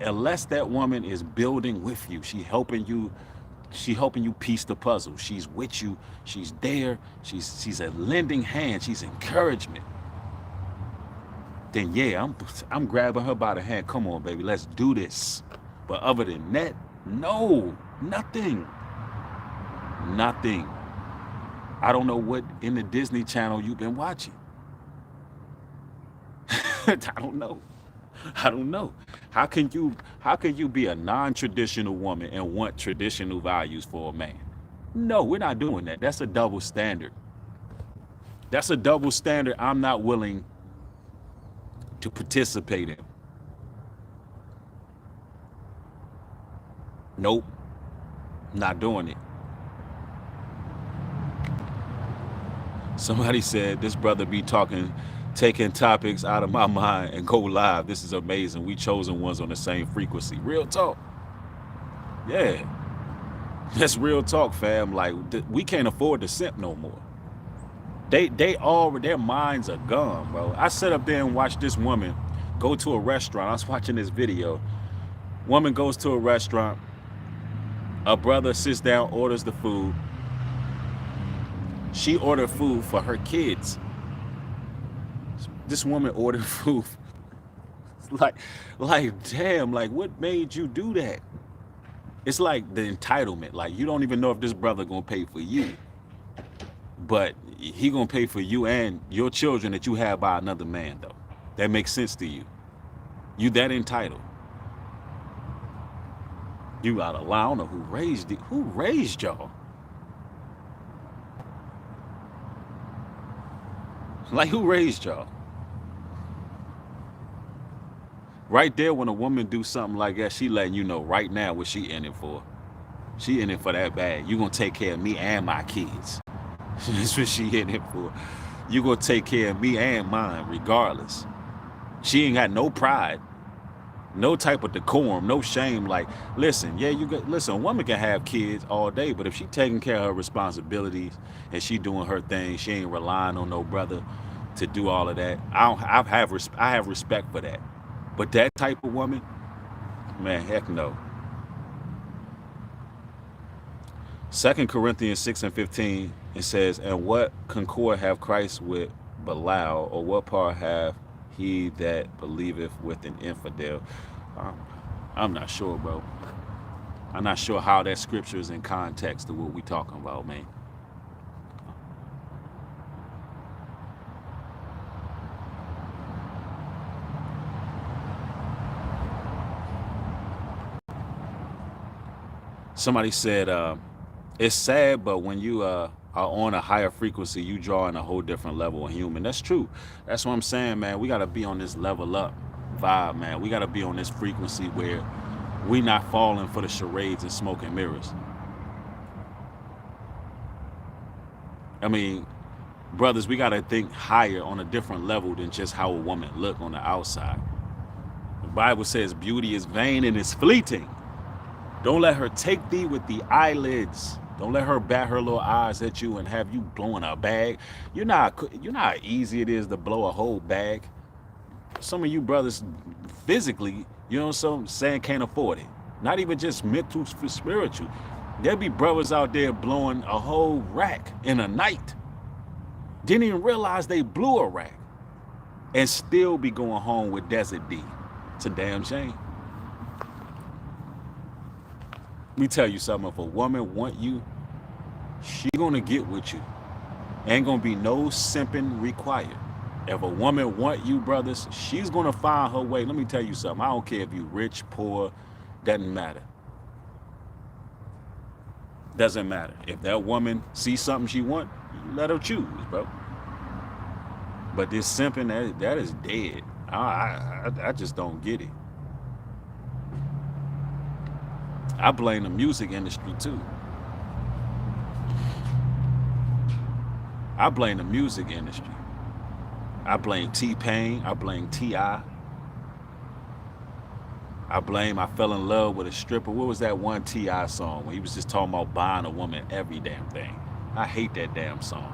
S1: unless that woman is building with you, she helping you piece the puzzle. She's with you. She's there. She's a lending hand. She's encouragement. then yeah, I'm grabbing her by the hand. Come on, baby, let's do this. But other than that, no, nothing. Nothing. I don't know what in the Disney Channel you've been watching. I don't know. I don't know. How can you be a non-traditional woman and want traditional values for a man? No, we're not doing that. That's a double standard. That's a double standard I'm not willing to participate in. Nope. Not doing it. Somebody said this brother be taking topics out of my mind and go live. This is amazing. We chosen ones on the same frequency. Real talk. Yeah. That's real talk, fam. Like, we can't afford to simp no more. Their minds are gone, bro. I sat up there and watched this woman go to a restaurant. I was watching this video. Woman goes to a restaurant. A brother sits down, orders the food. She ordered food for her kids. This woman ordered food. Like, damn, like, what made you do that? It's like the entitlement. Like, you don't even know if this brother gonna pay for you, but he gonna pay for you and your children that you have by another man, though. That makes sense to you. You that entitled. You out of line. I don't know who raised y'all. Like, who raised y'all? Right there, when a woman do something like that, she letting you know right now what she in it for. She in it for that bag. You gonna take care of me and my kids. That's what she in it for. You gonna take care of me and mine, regardless. She ain't got no pride, no type of decorum, no shame. Like, listen, yeah, listen. A woman can have kids all day, but if she taking care of her responsibilities and she doing her thing, she ain't relying on no brother to do all of that. I have respect for that. But that type of woman, man, heck no. 2 Corinthians 6:15, it says, and what concord have Christ with Belial, or what part have he that believeth with an infidel? I'm not sure, bro. I'm not sure how that scripture is in context to what we talking about, man. Somebody said, it's sad, but when you are on a higher frequency, you draw in a whole different level of human. That's true. That's what I'm saying, man. We got to be on this level up vibe, man. We got to be on this frequency where we not falling for the charades and smoke and mirrors. I mean, brothers, we got to think higher on a different level than just how a woman look on the outside. The Bible says beauty is vain and is fleeting. Don't let her take thee with the eyelids. Don't let her bat her little eyes at you and have you blowing a bag. You know how easy it is to blow a whole bag. Some of you brothers physically, you know what I'm saying, can't afford it. Not even just mental, spiritual. There'll be brothers out there blowing a whole rack in a night. Didn't even realize they blew a rack and still be going home with Desert D. It's a damn shame. Let me tell you something. If a woman want you, she gonna get with you. Ain't gonna be no simping required. If a woman want you, brothers, she's gonna find her way. Let me tell you something. I don't care if you rich, poor, doesn't matter. Doesn't matter. If that woman sees something she want, you let her choose, bro. But this simping, that is dead. I just don't get it. I blame the music industry too. I blame the music industry. I blame T-Pain. I blame T.I. I fell in love with a stripper. What was that one T.I. song when he was just talking about buying a woman every damn thing? I hate that damn song.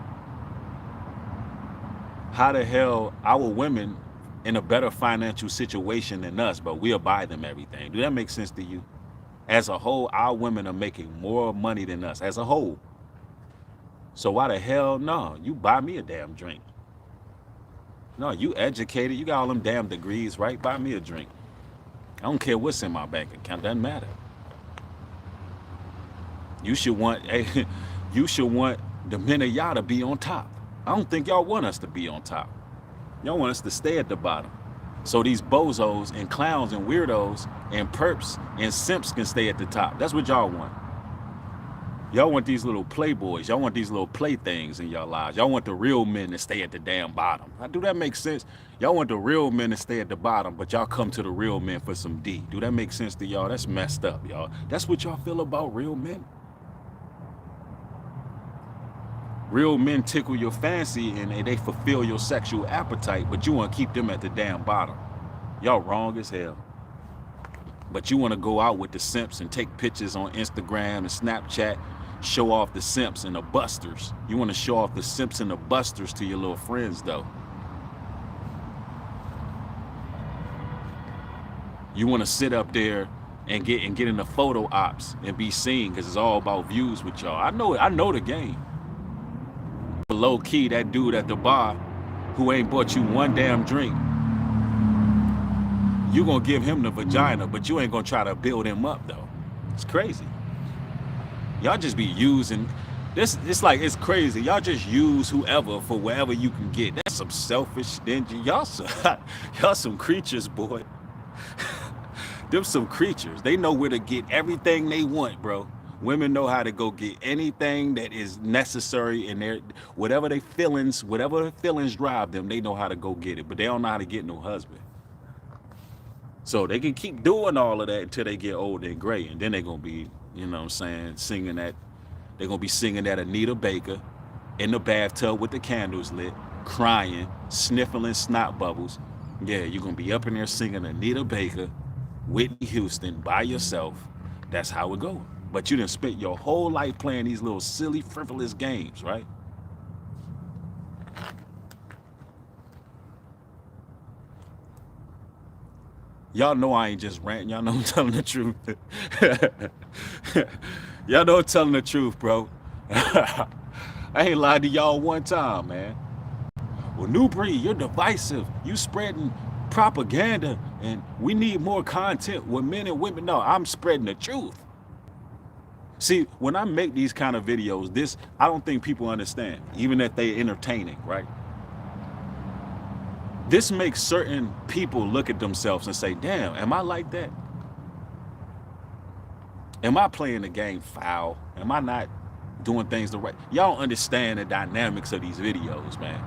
S1: How the hell our women in a better financial situation than us, but we'll buy them everything? Do that make sense to you? As a whole, our women are making more money than us as a whole. So why the hell no? You buy me a damn drink. No, you educated. You got all them damn degrees, right? Buy me a drink. I don't care what's in my bank account. Doesn't matter. You should want you should want the men of y'all to be on top. I don't think y'all want us to be on top. Y'all want us to stay at the bottom. So these bozos and clowns and weirdos and perps and simps can stay at the top. That's what y'all want. Y'all want these little playboys. Y'all want these little playthings in your lives. Y'all want the real men to stay at the damn bottom. Do that make sense? Y'all want the real men to stay at the bottom, but y'all come to the real men for some D. Do that make sense to y'all? That's messed up, y'all. That's what y'all feel about real men. Real men tickle your fancy and they fulfill your sexual appetite, but you want to keep them at the damn bottom. Y'all wrong as hell. But you want to go out with the simps and take pictures on Instagram and Snapchat, show off the simps and the busters. You want to show off the simps and the busters to your little friends, though. You want to sit up there and get in the photo ops and be seen because it's all about views with y'all. I know the game. Low key, that dude at the bar who ain't bought you one damn drink, you gonna give him the vagina, but you ain't gonna try to build him up though. It's crazy. Y'all just be using this. It's like, it's crazy. Y'all just use whoever for wherever you can get. That's some selfish, stingy. Y'all some creatures, boy. Them some creatures. They know where to get everything they want, bro. Women know how to go get anything that is necessary in their, whatever feelings drive them, they know how to go get it, but they don't know how to get no husband. So they can keep doing all of that until they get old and gray, and then they're gonna be, you know what I'm saying, singing that, they're gonna be singing that Anita Baker in the bathtub with the candles lit, crying, sniffling snot bubbles. Yeah, you're gonna be up in there singing Anita Baker, Whitney Houston by yourself. That's how it goes. But you done spent your whole life playing these little silly, frivolous games, right? Y'all know I ain't just ranting. Y'all know I'm telling the truth. Y'all know I'm telling the truth, bro. I ain't lied to y'all one time, man. Well, New Breed, you're divisive. You spreading propaganda, and we need more content with men and women. No, I'm spreading the truth. See, when I make these kind of videos, this, I don't think people understand, even if they're entertaining, right? This makes certain people look at themselves and say, damn, am I like that? Am I playing the game foul? Am I not doing things the right? Y'all don't understand the dynamics of these videos, man.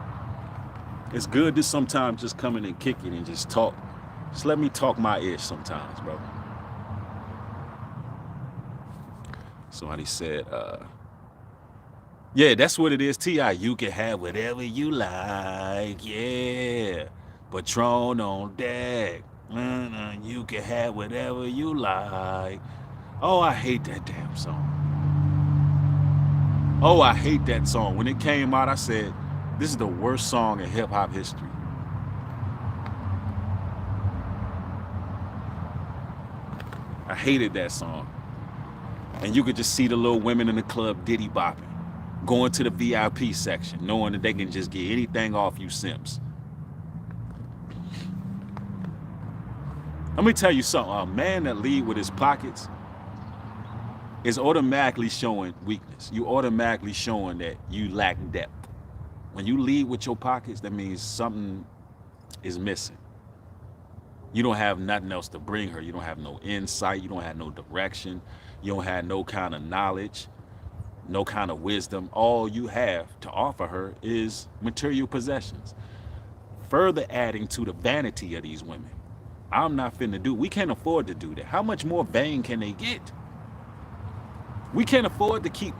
S1: It's good to sometimes just come in and kick it and just talk. Just let me talk my ish sometimes, bro. Somebody said, yeah, that's what it is, T.I. You can have whatever you like, yeah. Patron on deck. You can have whatever you like. Oh, I hate that damn song. Oh, I hate that song. When it came out, I said, this is the worst song in hip-hop history. I hated that song. And you could just see the little women in the club diddy bopping, going to the VIP section, knowing that they can just get anything off you simps. Let me tell you something. A man that lead with his pockets is automatically showing weakness. You automatically showing that you lack depth. When you lead with your pockets, that means something is missing. You don't have nothing else to bring her. You don't have no insight. You don't have no direction. You don't have no kind of knowledge, no kind of wisdom. All you have to offer her is material possessions, further adding to the vanity of these women. I'm not finna do, we can't afford to do that. How much more vain can they get? We can't afford to keep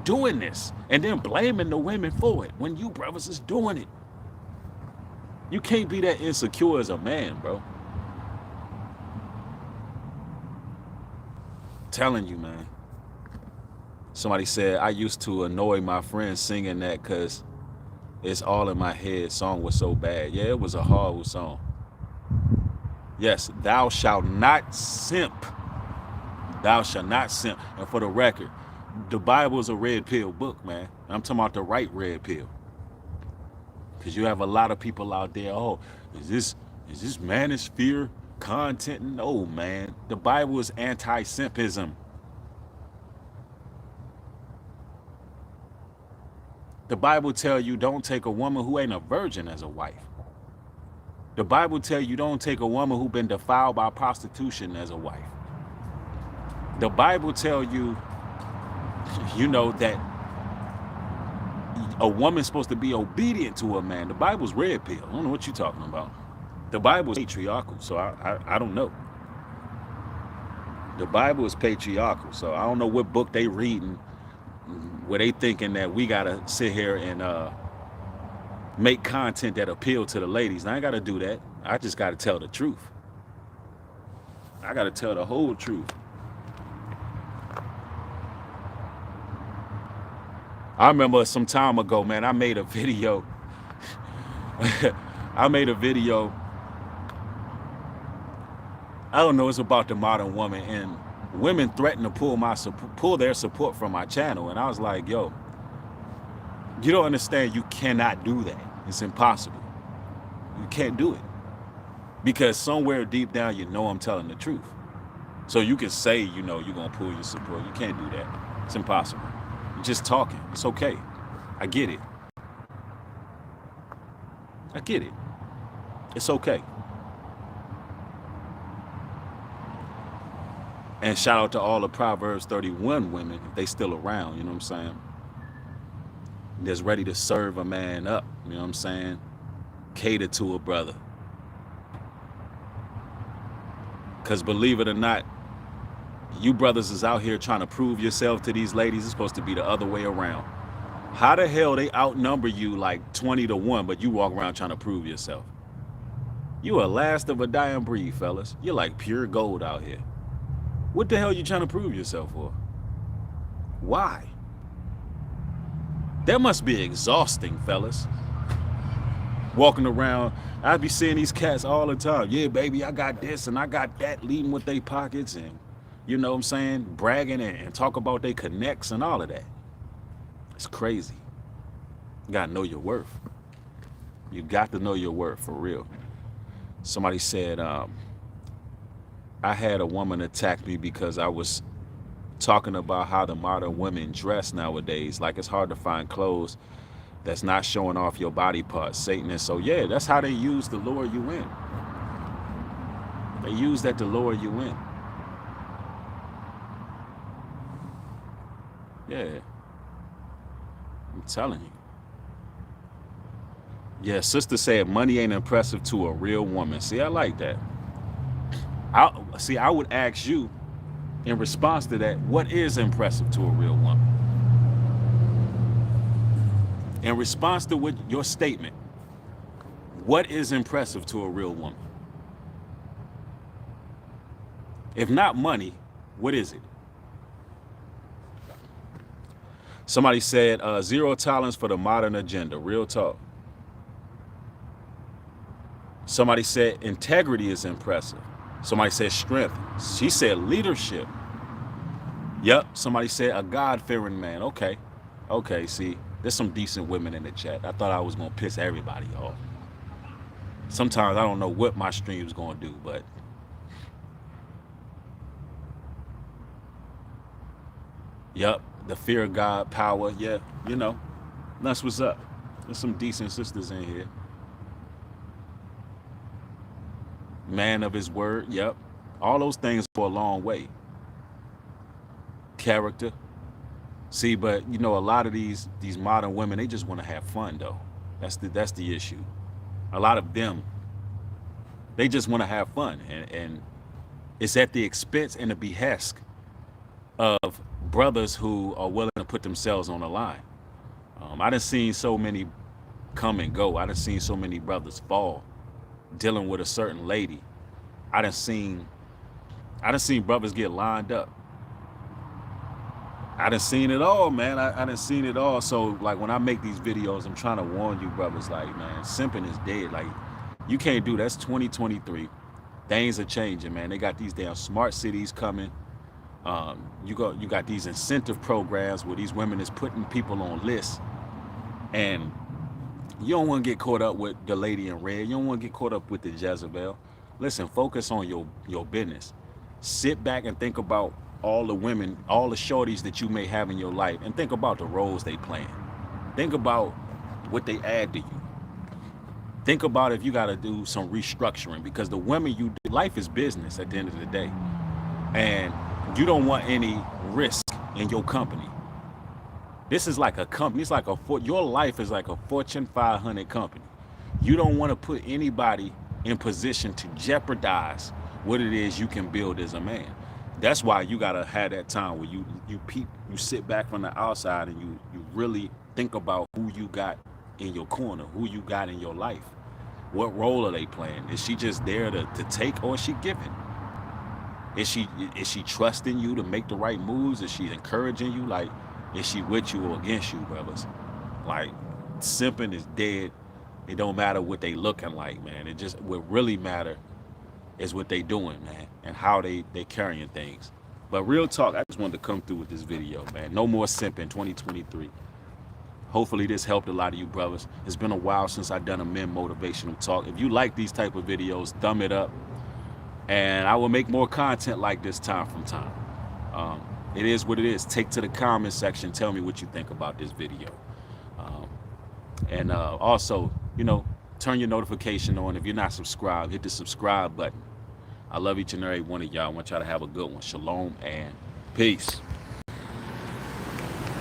S1: doing this and then blaming the women for it when you brothers is doing it. You can't be that insecure as a man, bro. Telling you, man. Somebody said, I used to annoy my friends singing that because it's all in my head. Song was so bad. Yeah, it was a horrible song. Yes, thou shalt not simp. Thou shalt not simp. And for the record, the Bible is a red pill book, man. I'm talking about the right red pill. Because you have a lot of people out there, oh, is this manosphere content? No, man. The Bible is anti-simpism. The Bible tell you don't take a woman who ain't a virgin as a wife. The Bible tell you don't take a woman who been defiled by prostitution as a wife. The Bible tell you, that a woman's supposed to be obedient to a man. The Bible's red pill. I don't know what you're talking about. The Bible is patriarchal, so I don't know. The Bible is patriarchal, so I don't know what book they reading where they thinking that we gotta sit here and make content that appeal to the ladies. I ain't gotta do that. I just gotta tell the truth. I gotta tell the whole truth. I remember some time ago, man, I made a video. I don't know, it's about the modern woman, and women threatened to pull their support from my channel, and I was like, yo, you don't understand, you cannot do that. It's impossible. You can't do it. Because somewhere deep down, I'm telling the truth. So you can say, you're gonna pull your support. You can't do that. It's impossible. You're just talking. It's okay. I get it. It's okay. And shout out to all the Proverbs 31 women, if they still around, you know what I'm saying? That's ready to serve a man up, you know what I'm saying? Cater to a brother. Because believe it or not, you brothers is out here trying to prove yourself to these ladies. It's supposed to be the other way around. How the hell they outnumber you like 20-1, but you walk around trying to prove yourself? You are last of a dying breed, fellas. You're like pure gold out here. What the hell are you trying to prove yourself for? Why? That must be exhausting, fellas. Walking around, I be seeing these cats all the time. Yeah, baby, I got this and I got that, leading with their pockets and, you know what I'm saying, bragging and talk about their connects and all of that. It's crazy. You gotta know your worth. You got to know your worth, for real. Somebody said, I had a woman attack me because I was talking about how the modern women dress nowadays. Like it's hard to find clothes that's not showing off your body parts. Satanists. So yeah, that's how they use to lure you in. They use that to lure you in. Yeah. I'm telling you. Yeah, sister said money ain't impressive to a real woman. See, I like that. I would ask you in response to that, what is impressive to a real woman? In response to your statement, what is impressive to a real woman? If not money, what is it? Somebody said, zero tolerance for the modern agenda. Real talk. Somebody said integrity is impressive. Somebody said strength. She said leadership. Yep. Somebody said a God-fearing man. Okay. Okay, see, there's some decent women in the chat. I thought I was going to piss everybody off. Sometimes I don't know what my stream's going to do, but yep, the fear of God, power, yeah, that's what's up. There's some decent sisters in here. Man of his word, yep. All those things go a long way. Character. See, but a lot of these modern women, they just want to have fun though. That's the issue. A lot of them, they just want to have fun, and it's at the expense and the behest of brothers who are willing to put themselves on the line. I done seen so many come and go. I done seen so many brothers fall dealing with a certain lady. I done seen brothers get lined up. I done seen it all, man. I done seen it all. So like when I make these videos, I'm trying to warn you brothers, like, man, simping is dead. Like, you can't do that. That's 2023. Things are changing, man. They got these damn smart cities coming. You got these incentive programs where these women is putting people on lists, and You don't want to get caught up with the lady in red. You don't want to get caught up with the Jezebel. Listen, focus on your business. Sit back and think about all the women, all the shorties that you may have in your life, and think about the roles they play. Think about what they add to you. Think about if you got to do some restructuring, because the women life is business at the end of the day, and you don't want any risk in your company. This is like a company. It's like your life is like a Fortune 500 company. You don't want to put anybody in position to jeopardize what it is you can build as a man. That's why you gotta have that time where you sit back from the outside and you really think about who you got in your corner, who you got in your life. What role are they playing? Is she just there to take, or is she giving? Is she trusting you to make the right moves? Is she encouraging you? Like, is she with you or against you, brothers? Like, simping is dead. It don't matter what they looking like, man. What really matter is what they doing, man, and how they carrying things. But real talk, I just wanted to come through with this video, man. No more simping 2023. Hopefully this helped a lot of you brothers. It's been a while since I've done a men motivational talk. If you like these type of videos, thumb it up, and I will make more content like this time from time. It is what it is. Take to the comment section. Tell me what you think about this video. And also, turn your notification on. If you're not subscribed, hit the subscribe button. I love each and every one of y'all. I want y'all to have a good one. Shalom and peace.